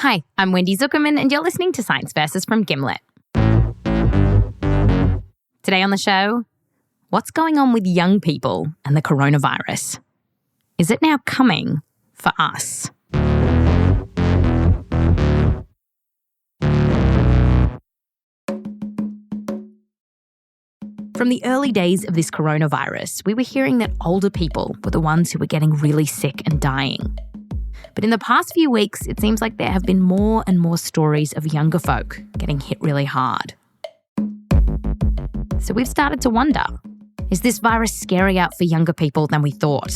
Hi, I'm Wendy Zukerman, and you're listening to Science Versus from Gimlet. Today on the show, what's going on with young people and the coronavirus? Is it now coming for us? From the early days of this coronavirus, we were hearing that older people were the ones who were getting really sick and dying. But in the past few weeks, it seems like there have been more and more stories of younger folk getting hit really hard. So we've started to wonder, is this virus scarier for younger people than we thought?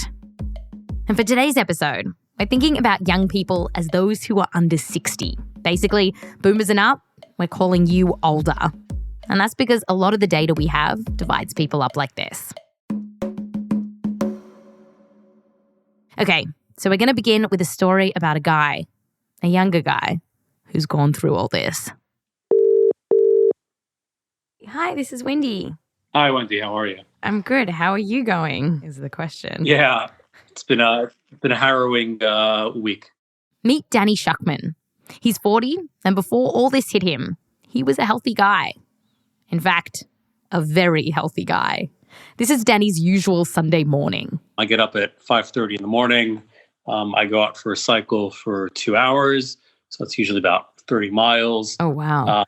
And for today's episode, we're thinking about young people as those who are under 60. Basically, boomers and up, we're calling you older. And that's because a lot of the data we have divides people up like this. Okay, so we're going to begin with a story about a younger guy, who's gone through all this. Hi, this is Wendy. Hi, Wendy. How are you? I'm good. How are you going, is the question. Yeah, it's been a harrowing week. Meet Danny Schuchman. He's 40, and before all this hit him, he was a healthy guy. In fact, a very healthy guy. This is Danny's usual Sunday morning. I get up at 5:30 in the morning. I go out for a cycle for 2 hours. So it's usually about 30 miles. Oh, wow.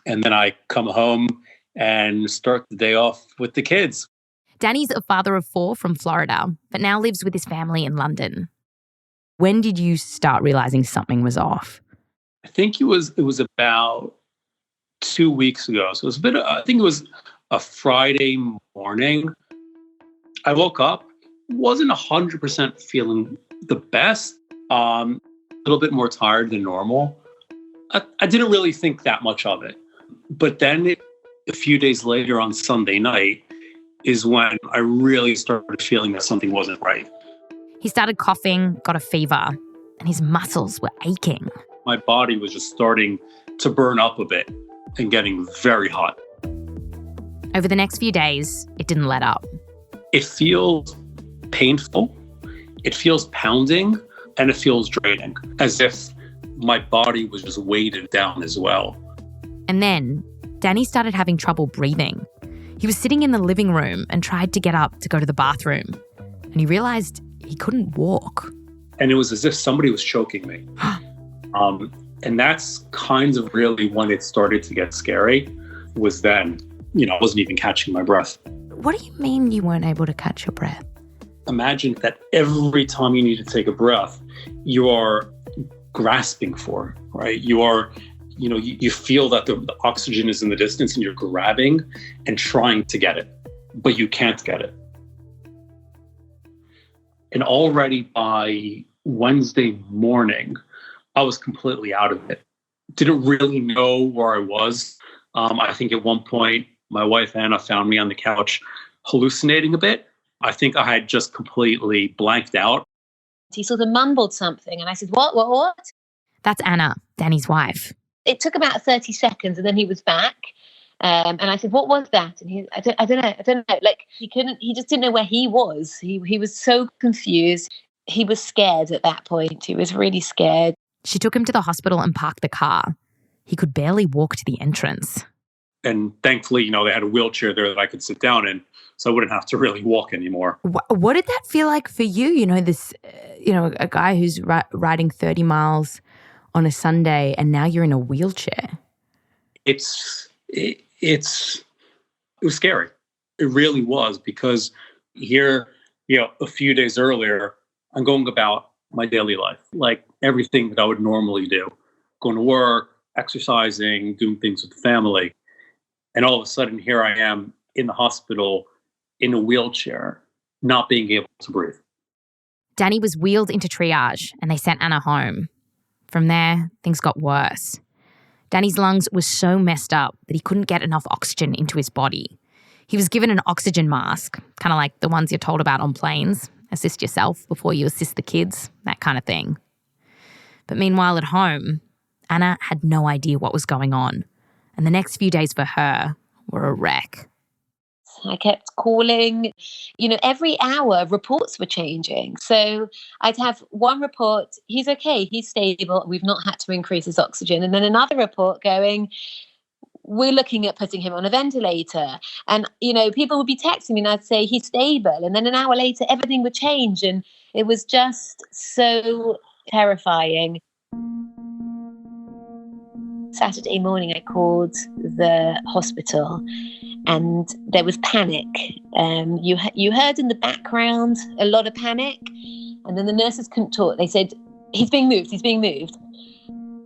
And then I come home and start the day off with the kids. Danny's a father of 4 from Florida, but now lives with his family in London. When did you start realizing something was off? I think it was about 2 weeks ago. So it was I think it was a Friday morning. I woke up, wasn't 100% feeling the best, a little bit more tired than normal. I didn't really think that much of it. But then a few days later on Sunday night is when I really started feeling that something wasn't right. He started coughing, got a fever, and his muscles were aching. My body was just starting to burn up a bit and getting very hot. Over the next few days, it didn't let up. It feels painful, it feels pounding, and it feels draining, as if my body was just weighted down as well. And then Danny started having trouble breathing. He was sitting in the living room and tried to get up to go to the bathroom. And he realized he couldn't walk. And it was as if somebody was choking me. And that's kind of really when it started to get scary, was then, I wasn't even catching my breath. What do you mean you weren't able to catch your breath? Imagine that every time you need to take a breath, you are grasping for, right? You are, you feel that the oxygen is in the distance and you're grabbing and trying to get it, but you can't get it. And already by Wednesday morning, I was completely out of it. Didn't really know where I was. I think at one point, my wife, Anna, found me on the couch hallucinating a bit. I think I had just completely blanked out. He sort of mumbled something and I said, what? That's Anna, Danny's wife. It took about 30 seconds and then he was back. And I said, what was that? And I don't know. Like he just didn't know where he was. He was so confused. He was scared at that point. He was really scared. She took him to the hospital and parked the car. He could barely walk to the entrance. And thankfully, they had a wheelchair there that I could sit down in, so I wouldn't have to really walk anymore. What did that feel like for you? A guy who's riding 30 miles on a Sunday and now you're in a wheelchair. It was scary. It really was, because here, a few days earlier, I'm going about my daily life, like everything that I would normally do, going to work, exercising, doing things with the family. And all of a sudden, here I am in the hospital in a wheelchair, not being able to breathe. Danny was wheeled into triage and they sent Anna home. From there, things got worse. Danny's lungs were so messed up that he couldn't get enough oxygen into his body. He was given an oxygen mask, kind of like the ones you're told about on planes. Assist yourself before you assist the kids, that kind of thing. But meanwhile at home, Anna had no idea what was going on. And the next few days for her were a wreck. I kept calling. Every hour reports were changing. So I'd have one report, he's okay, he's stable, we've not had to increase his oxygen. And then another report going, we're looking at putting him on a ventilator. And, people would be texting me and I'd say he's stable. And then an hour later, everything would change. And it was just so terrifying. Saturday morning, I called the hospital and there was panic. You heard in the background a lot of panic. And then the nurses couldn't talk. They said, he's being moved.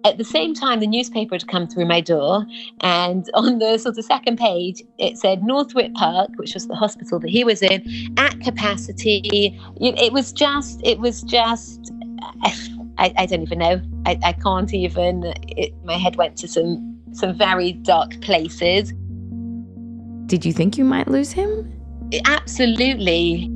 At the same time, the newspaper had come through my door, and on the sort of second page, it said Northwick Park, which was the hospital that he was in, at capacity. It was just, I don't even know. I can't even, my head went to some very dark places. Did you think you might lose him? Absolutely.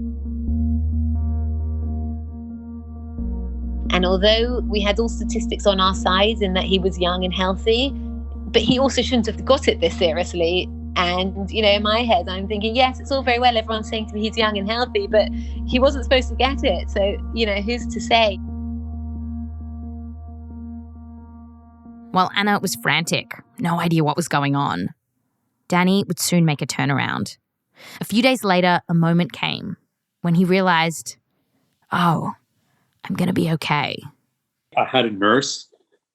And although we had all statistics on our side in that he was young and healthy, but he also shouldn't have got it this seriously. And, in my head, I'm thinking, yes, it's all very well. Everyone's saying to me he's young and healthy, but he wasn't supposed to get it. So, who's to say? While Anna was frantic, no idea what was going on, Danny would soon make a turnaround. A few days later, a moment came when he realised, oh, I'm going to be okay. I had a nurse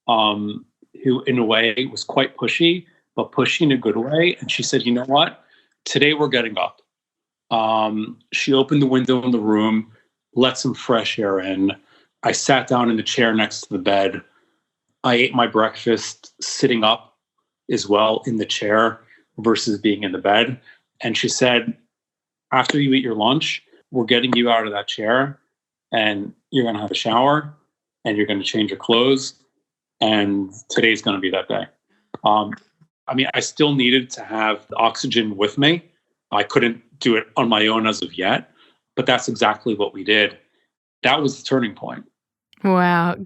who, in a way, was quite pushy, but pushy in a good way. And she said, you know what? Today we're getting up. She opened the window in the room, let some fresh air in. I sat down in the chair next to the bed. I ate my breakfast sitting up as well in the chair versus being in the bed. And she said, after you eat your lunch, we're getting you out of that chair and you're going to have a shower and you're going to change your clothes. And today's going to be that day. I still needed to have the oxygen with me. I couldn't do it on my own as of yet, but that's exactly what we did. That was the turning point. Wow.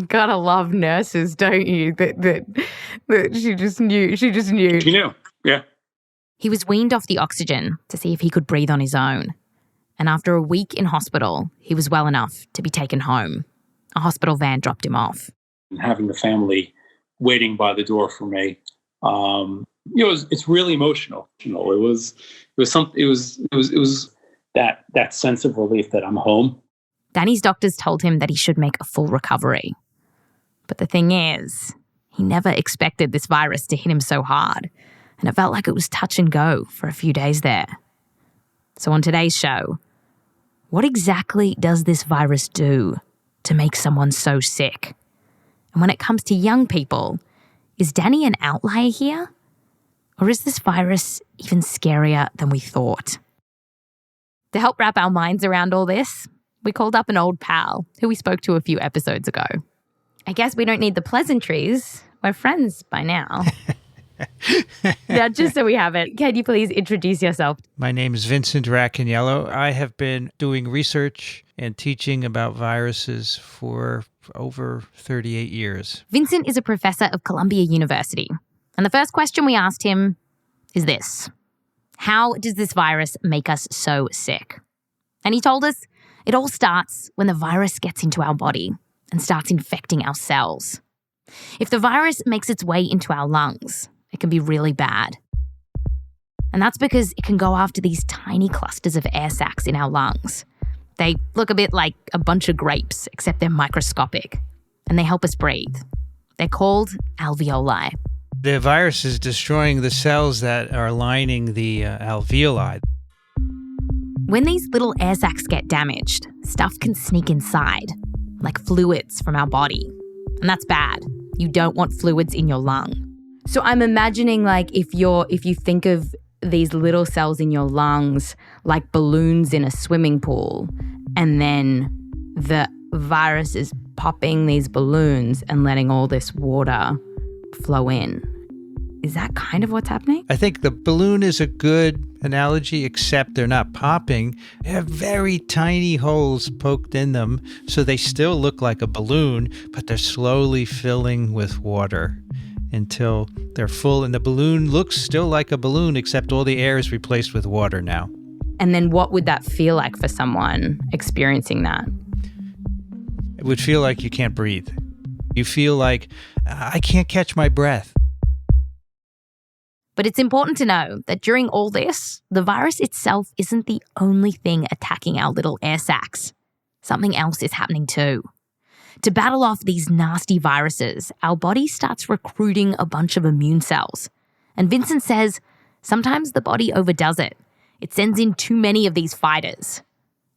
Gotta love nurses, don't you? That she just knew. She knew, yeah. He was weaned off the oxygen to see if he could breathe on his own. And after a week in hospital, he was well enough to be taken home. A hospital van dropped him off. And having the family waiting by the door for me, it's really emotional. It was that sense of relief that I'm home. Danny's doctors told him that he should make a full recovery. But the thing is, he never expected this virus to hit him so hard, and it felt like it was touch and go for a few days there. So on today's show, what exactly does this virus do to make someone so sick? And when it comes to young people, is Danny an outlier here? Or is this virus even scarier than we thought? To help wrap our minds around all this, we called up an old pal who we spoke to a few episodes ago. I guess we don't need the pleasantries. We're friends by now. Now, just so we have it, can you please introduce yourself? My name is Vincent Racaniello. I have been doing research and teaching about viruses for over 38 years. Vincent is a professor of Columbia University. And the first question we asked him is this: how does this virus make us so sick? And he told us it all starts when the virus gets into our body and starts infecting our cells. If the virus makes its way into our lungs, it can be really bad. And that's because it can go after these tiny clusters of air sacs in our lungs. They look a bit like a bunch of grapes, except they're microscopic, and they help us breathe. They're called alveoli. The virus is destroying the cells that are lining the alveoli. When these little air sacs get damaged, stuff can sneak inside, like fluids from our body. And that's bad. You don't want fluids in your lung. So I'm imagining, like, if you think of these little cells in your lungs like balloons in a swimming pool, and then the virus is popping these balloons and letting all this water flow in. Is that kind of what's happening? I think the balloon is a good analogy, except they're not popping. They have very tiny holes poked in them, so they still look like a balloon, but they're slowly filling with water. until they're full, and the balloon looks still like a balloon, except all the air is replaced with water now. And then what would that feel like for someone experiencing that? It would feel like you can't breathe. You feel like, I can't catch my breath. But it's important to know that during all this, the virus itself isn't the only thing attacking our little air sacs. Something else is happening too. To battle off these nasty viruses, our body starts recruiting a bunch of immune cells. And Vincent says sometimes the body overdoes it. It sends in too many of these fighters.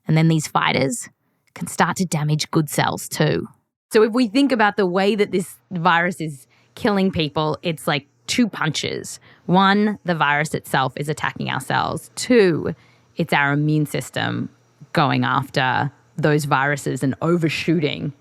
And then these fighters can start to damage good cells too. So if we think about the way that this virus is killing people, it's like 2 punches. 1, the virus itself is attacking our cells. 2, it's our immune system going after those viruses and overshooting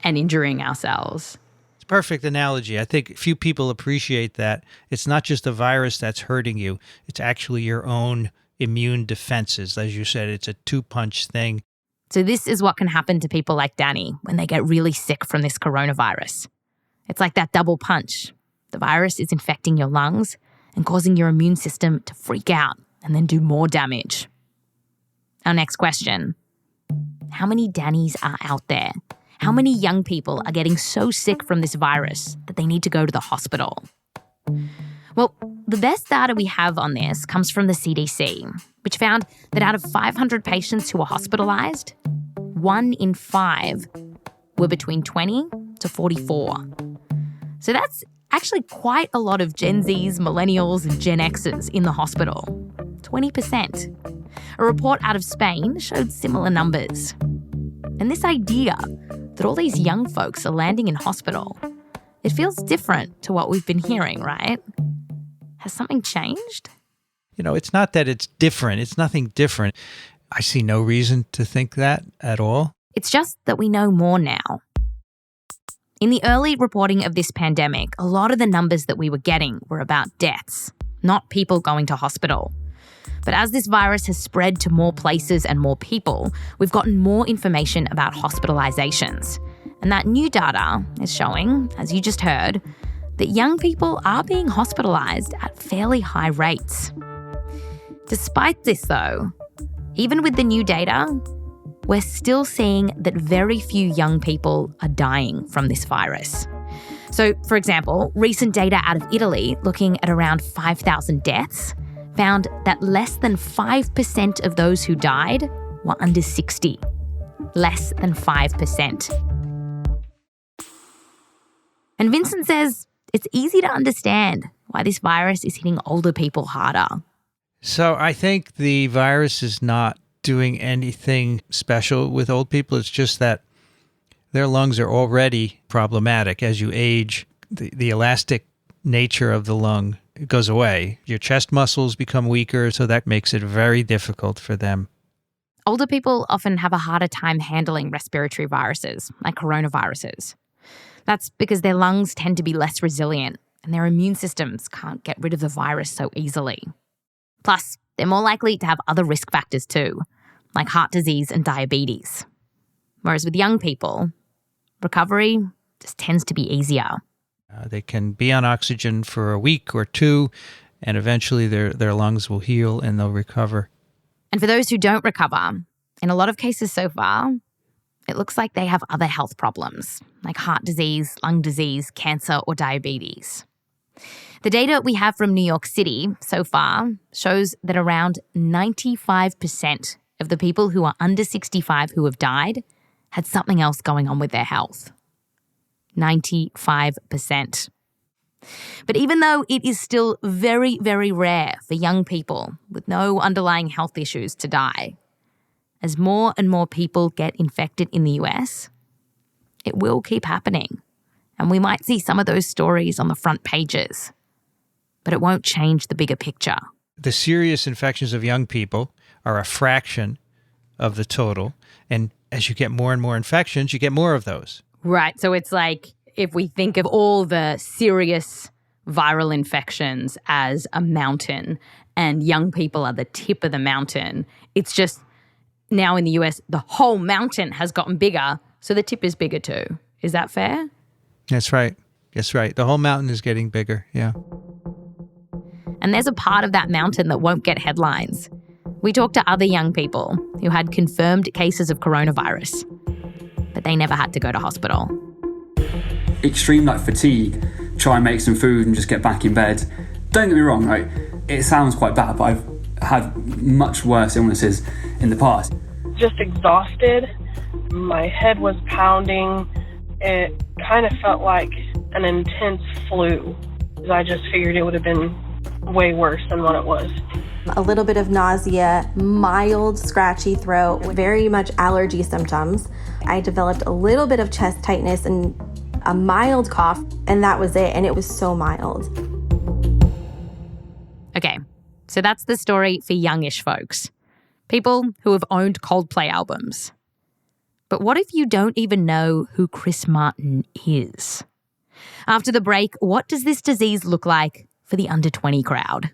and injuring our cells. It's a perfect analogy. I think few people appreciate that. It's not just a virus that's hurting you. It's actually your own immune defenses. As you said, it's a 2-punch thing. So this is what can happen to people like Danny when they get really sick from this coronavirus. It's like that double punch. The virus is infecting your lungs and causing your immune system to freak out and then do more damage. Our next question. How many Dannys are out there? How many young people are getting so sick from this virus that they need to go to the hospital? Well, the best data we have on this comes from the CDC, which found that out of 500 patients who were hospitalized, 1 in 5 were between 20 to 44. So that's actually quite a lot of Gen Zs, millennials, and Gen Xers in the hospital. 20%. A report out of Spain showed similar numbers. And this idea that all these young folks are landing in hospital, it feels different to what we've been hearing, right? Has something changed? It's not that it's different. It's nothing different. I see no reason to think that at all. It's just that we know more now. In the early reporting of this pandemic, a lot of the numbers that we were getting were about deaths, not people going to hospital. But as this virus has spread to more places and more people, we've gotten more information about hospitalizations. And that new data is showing, as you just heard, that young people are being hospitalized at fairly high rates. Despite this, though, even with the new data, we're still seeing that very few young people are dying from this virus. So, for example, recent data out of Italy, looking at around 5,000 deaths, found that less than 5% of those who died were under 60. Less than 5%. And Vincent says it's easy to understand why this virus is hitting older people harder. So I think the virus is not doing anything special with old people. It's just that their lungs are already problematic. As you age, the elastic nature of the lung goes away. Your chest muscles become weaker, so that makes it very difficult for them. Older people often have a harder time handling respiratory viruses, like coronaviruses. That's because their lungs tend to be less resilient and their immune systems can't get rid of the virus so easily. Plus, they're more likely to have other risk factors too, like heart disease and diabetes. Whereas with young people, recovery just tends to be easier. They can be on oxygen for a week or 2, and eventually their lungs will heal and they'll recover. And for those who don't recover, in a lot of cases so far, it looks like they have other health problems, like heart disease, lung disease, cancer, or diabetes. The data we have from New York City so far shows that around 95% of the people who are under 65 who have died had something else going on with their health. 95%. But even though it is still very, very rare for young people with no underlying health issues to die, as more and more people get infected in the US, it will keep happening. And we might see some of those stories on the front pages. But it won't change the bigger picture. The serious infections of young people are a fraction of the total. And as you get more and more infections, you get more of those. Right. So it's like if we think of all the serious viral infections as a mountain and young people are the tip of the mountain, it's just now in the US, the whole mountain has gotten bigger, so the tip is bigger too. Is that fair? That's right. That's right. The whole mountain is getting bigger. Yeah. And there's a part of that mountain that won't get headlines. We talked to other young people who had confirmed cases of coronavirus, but they never had to go to hospital. Extreme fatigue, try and make some food and just get back in bed. Don't get me wrong, right? It sounds quite bad, but I've had much worse illnesses in the past. Just exhausted. My head was pounding. It kind of felt like an intense flu. I just figured it would have been way worse than what it was. A little bit of nausea, mild scratchy throat, very much allergy symptoms. I developed a little bit of chest tightness and a mild cough, and that was it, and it was so mild. Okay, so that's the story for youngish folks. People who have owned Coldplay albums. But what if you don't even know who Chris Martin is? After the break, what does this disease look like for the under 20 crowd?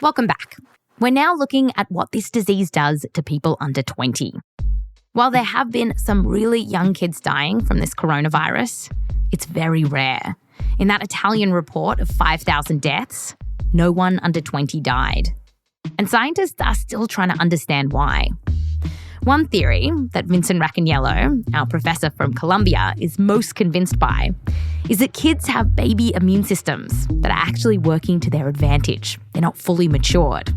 Welcome back. We're now looking at what this disease does to people under 20. While there have been some really young kids dying from this coronavirus, it's very rare. In that Italian report of 5,000 deaths, no one under 20 died. And scientists are still trying to understand why. One theory that Vincent Racaniello, our professor from Columbia, is most convinced by is that kids have baby immune systems that are actually working to their advantage. They're not fully matured.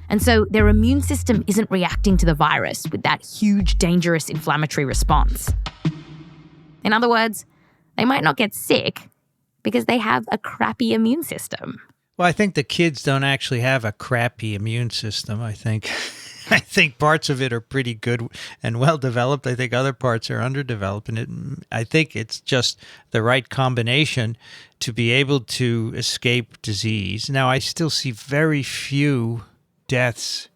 And so their immune system isn't reacting to the virus with that huge, dangerous inflammatory response. In other words, they might not get sick because they have a crappy immune system. Well, I think the kids don't actually have a crappy immune system, I think. I think parts of it are pretty good and well developed. I think other parts are underdeveloped. And I think it's just the right combination to be able to escape disease. Now, I still see very few deaths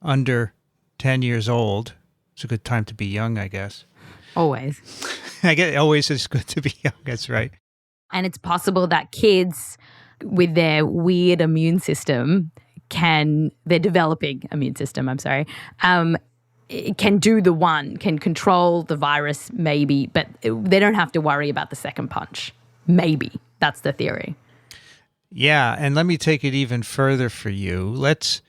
under 10 years old. It's a good time to be young, I guess. Always. I guess always is good to be young. That's right. And it's possible that kids with their weird immune system their developing immune system, can do the one, can control the virus maybe, but they don't have to worry about the second punch. Maybe. That's the theory. Yeah, and let me take it even further for you. Let's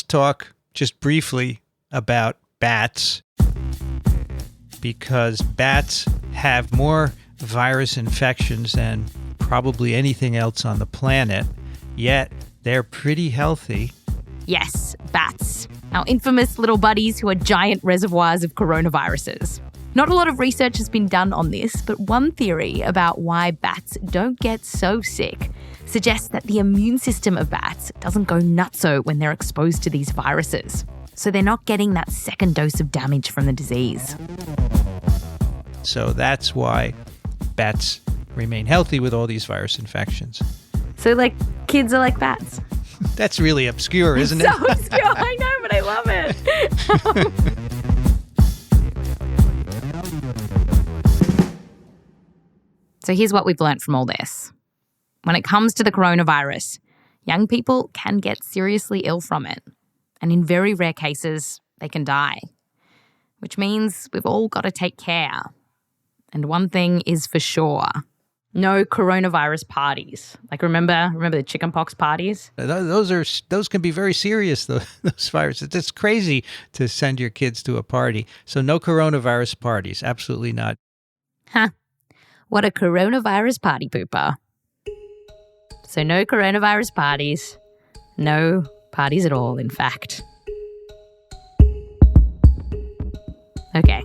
talk just briefly about bats, because bats have more virus infections than probably anything else on the planet, yet they're pretty healthy. Yes, bats. Our infamous little buddies who are giant reservoirs of coronaviruses. Not a lot of research has been done on this, but one theory about why bats don't get so sick suggests that the immune system of bats doesn't go nutso when they're exposed to these viruses. So they're not getting that second dose of damage from the disease. So that's why bats remain healthy with all these virus infections. So, kids are like bats. That's really obscure, isn't it? So obscure, I know, but I love it. So here's what we've learned from all this. When it comes to the coronavirus, young people can get seriously ill from it. And in very rare cases, they can die. Which means we've all got to take care. And one thing is for sure. No coronavirus parties. Remember the chickenpox parties? Those can be very serious, those viruses. It's crazy to send your kids to a party. So no coronavirus parties. Absolutely not. Huh. What a coronavirus party pooper. So no coronavirus parties. No parties at all, in fact. Okay.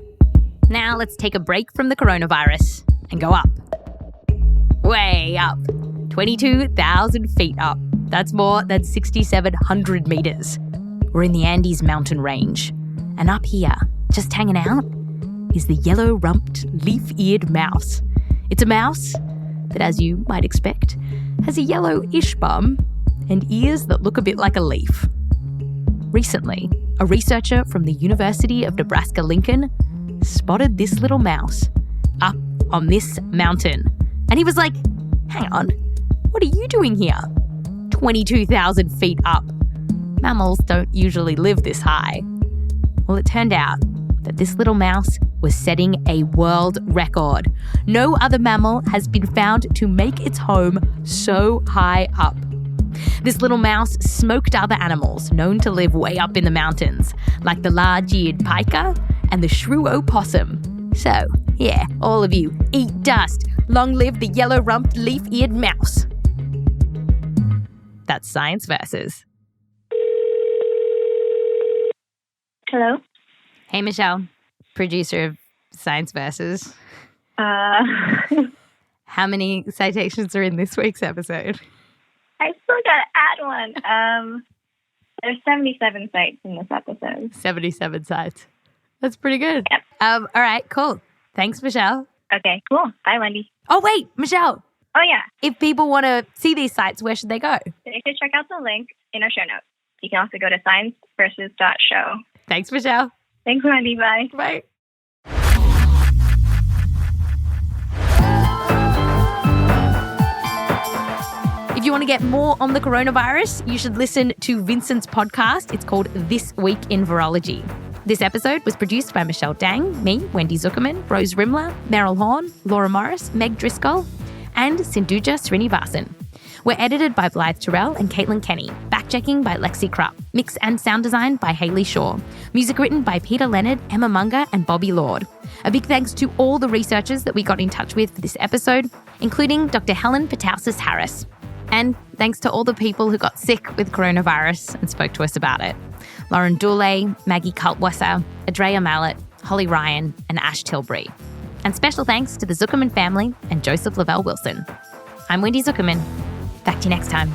Now let's take a break from the coronavirus and go up. Way up. 22,000 feet up. That's more than 6,700 meters. We're in the Andes mountain range. And up here, just hanging out, is the yellow-rumped, leaf-eared mouse. It's a mouse that, as you might expect, has a yellowish bum and ears that look a bit like a leaf. Recently, a researcher from the University of Nebraska-Lincoln spotted this little mouse up on this mountain. And he was like, hang on, What are you doing here? 22,000 feet up. Mammals don't usually live this high. Well, it turned out that this little mouse was setting a world record. No other mammal has been found to make its home so high up. This little mouse smoked other animals known to live way up in the mountains, like the large-eared pika and the shrew opossum. So, yeah, all of you, eat dust. Long live the yellow-rumped, leaf-eared mouse. That's Science Versus. Hello? Hey, Michelle, producer of Science Versus. How many citations are in this week's episode? I still gotta add one. There's 77 sites in this episode. 77 sites. That's pretty good. Yep. All right, cool. Thanks, Michelle. Okay, cool. Bye, Wendy. Oh, wait, Michelle. Oh, yeah. If people want to see these sites, where should they go? They should check out the link in our show notes. You can also go to scienceversus.show. Thanks, Michelle. Thanks, Wendy. Bye. Bye. If you want to get more on the coronavirus, you should listen to Vincent's podcast. It's called This Week in Virology. This episode was produced by Michelle Dang, me, Wendy Zukerman, Rose Rimler, Meryl Horn, Laura Morris, Meg Driscoll, and Sinduja Srinivasan. We're edited by Blythe Terrell and Caitlin Kenney. Fact-checking by Lexi Krupp. Mix and sound design by Hayley Shaw. Music written by Peter Leonard, Emma Munger, and Bobby Lord. A big thanks to all the researchers that we got in touch with for this episode, including Dr. Helen Petousis-Harris. And thanks to all the people who got sick with coronavirus and spoke to us about it. Lauren Dulay, Maggie Kaltwasser, Adria Mallett, Holly Ryan, and Ash Tilbury. And special thanks to the Zukerman family and Joseph Lavelle Wilson. I'm Wendy Zukerman. Back to you next time.